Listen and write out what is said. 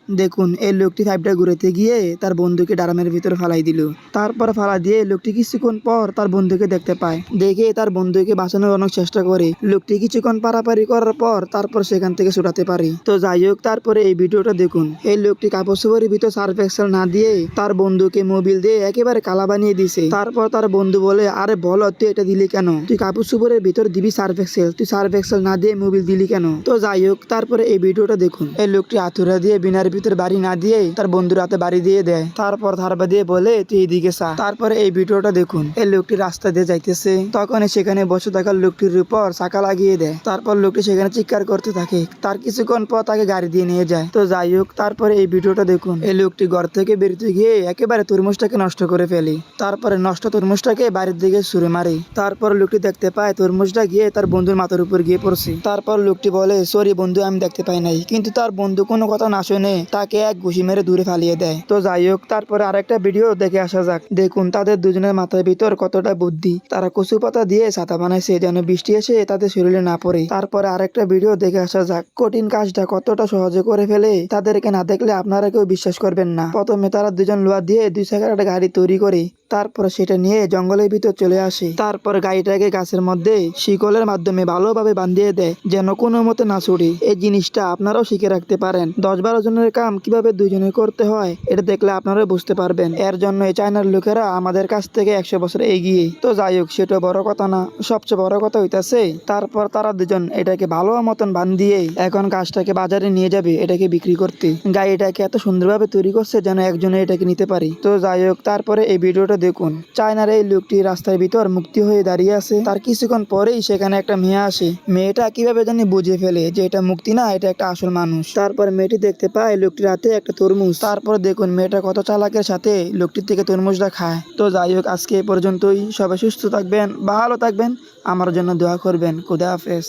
দেখুন এই লোকটি পাইপটা ঘুরাতে গিয়ে তার বন্ধুকে ড্রামের ভিতরে ফালাই দিল। তারপর ফালা দিয়ে লোকটি কিছুক্ষণ পর তার বন্ধুকে দেখতে পায়, দেখে তার বন্ধুকে বাঁচানোর অনেক চেষ্টা করে। লোকটি কিছুক্ষণ পারাপারি করার পর তারপর সেখান থেকে ছুটাতে পারে। তো যাই হোক, তারপরে এই ভিডিওটা দেখুন। এই লোকটি কাপড় চোপড়ের ভিতর সার্ফ এক্সেল না দিয়ে তার বন্ধুকে মোবিল দিয়ে একেবারে কালা বানিয়ে দিছে। তারপর তার বন্ধু বলে, আরে বলো তুই এটা দিলি কেন? তুই কাপড় চোপড়ের ভিতর দিবি সার্ফ এক্সেল, তুই সার্ফ এক্সেল না দিয়ে মোবিল দিলি কেন? তো যাই হোক, তারপরে এই ভিডিওটা দেখুন। এই লোকটি আতুরা দিয়ে বিনার ভিতর বাড়ি না দিয়ে তার বন্ধুর হাতে বাড়ি দিয়ে দেয়। তারপর ধারবা দিয়ে বলে, তুই এইদিকে চা। তারপরে এই ভিডিওটা দেখুন। এই লোকটি রাস্তা দিয়ে যাইতেছে, তখন সেখানে বসে থাকা লোকটির উপর চাকা লাগিয়ে দেয়। তারপর লোকটি সেখানে চিৎকার করতে থাকে। তার কিছুক্ষণ পর তাকে গাড়ি দিয়ে নিয়ে যায়। তো যাই হোক, তারপরে এই ভিডিওটা দেখুন। এই লোকটি ঘর থেকে বেরোতে গিয়ে একেবারে তরমুজটাকে নষ্ট করে ফেলে। তারপরে নষ্ট তরমুজটাকে বাড়ির দিকে ছুঁড়ে মারে। তারপর লোকটি দেখতে পায় তরমুজটা গিয়ে তার বন্ধুর মাথার উপর গিয়ে পড়ছে। তারপর লোকটি বলে, সরি বন্ধু, আমি দেখতে পাই নাই। কিন্তু তার বন্ধু কোনো কথা না শুনে তাকে এক ঘুষি মেরে দূরে ফালিয়ে দেয়। তো যাই হোক, তারপরে আরেকটা ভিডিও দেখে আসা যাক। দেখুন তাদের দুজনের মাথার ভিতর কতটা বুদ্ধি। তারা কচু পাতা দিয়ে ছাতা বানাইছে যেন বৃষ্টি এসে তাদের শরীরে না পড়ে। তারপরে আরেকটা ভিডিও দেখে আসা যাক। কঠিন কাজটা কতটা সহজে করে ফেলে তাদেরকে না দেখলে আপনারা কেউ বিশ্বাস করবেন না। প্রথমে তারা দুজন লোহা দিয়ে 2 চাকার একটা গাড়ি তৈরি করে, তারপর সেটা নিয়ে জঙ্গলের ভিতর চলে আসে। তারপর গাড়িটাকে গাছের মধ্যে শিকলের মাধ্যমে ভালোভাবে বাঁধিয়ে দেয় যেন কোনো মতে না ছুটে। এই জিনিসটা আপনারাও শিখে রাখতে পারেন। 10-12 জনের কাম কিভাবে 2 জনের করতে হয় এটা দেখলে আপনারা বুঝতে পারবেন। এর জন্য এই চায়নার লোকেরা আমাদের কাছ থেকে 100 বছর এগিয়ে। তো যাই হোক, সেটা বড় কথা না, সবচেয়ে বড় কথা হইতাছে তারপর তারা দুজন এটাকে ভালো মতন বাঁধিয়ে এখন গাছটাকে বাজারে নিয়ে যাবে এটাকে বিক্রি করতে। গাড়িটাকে এত সুন্দরভাবে তৈরি করছে যেন একজনে এটাকে নিতে পারে। তো যাই হোক, তারপরে এই ভিডিওটা দেখুন। চায়নার এই লোকটি রাস্তার ভিতর মুক্তি হয়ে দাঁড়িয়ে আছে। তার কিছুক্ষণ পরেই সেখানে একটা মেয়ে আসে। মেয়েটা কিভাবে জানি বুঝে ফেলে যে এটা মুক্তি না, এটা একটা আসল মানুষ। তারপর মেয়েটি দেখতে পায় লোকটির হাতে একটা তরমুজ। তারপর দেখুন মেয়েটা কত চালাকের সাথে লোকটির থেকে তরমুজটা খায়। তো যাই হোক, আজকে এ পর্যন্তই। সবাই সুস্থ থাকবেন, ভালো থাকবেন, আমার জন্য দোয়া করবেন। খুদা হাফেজ।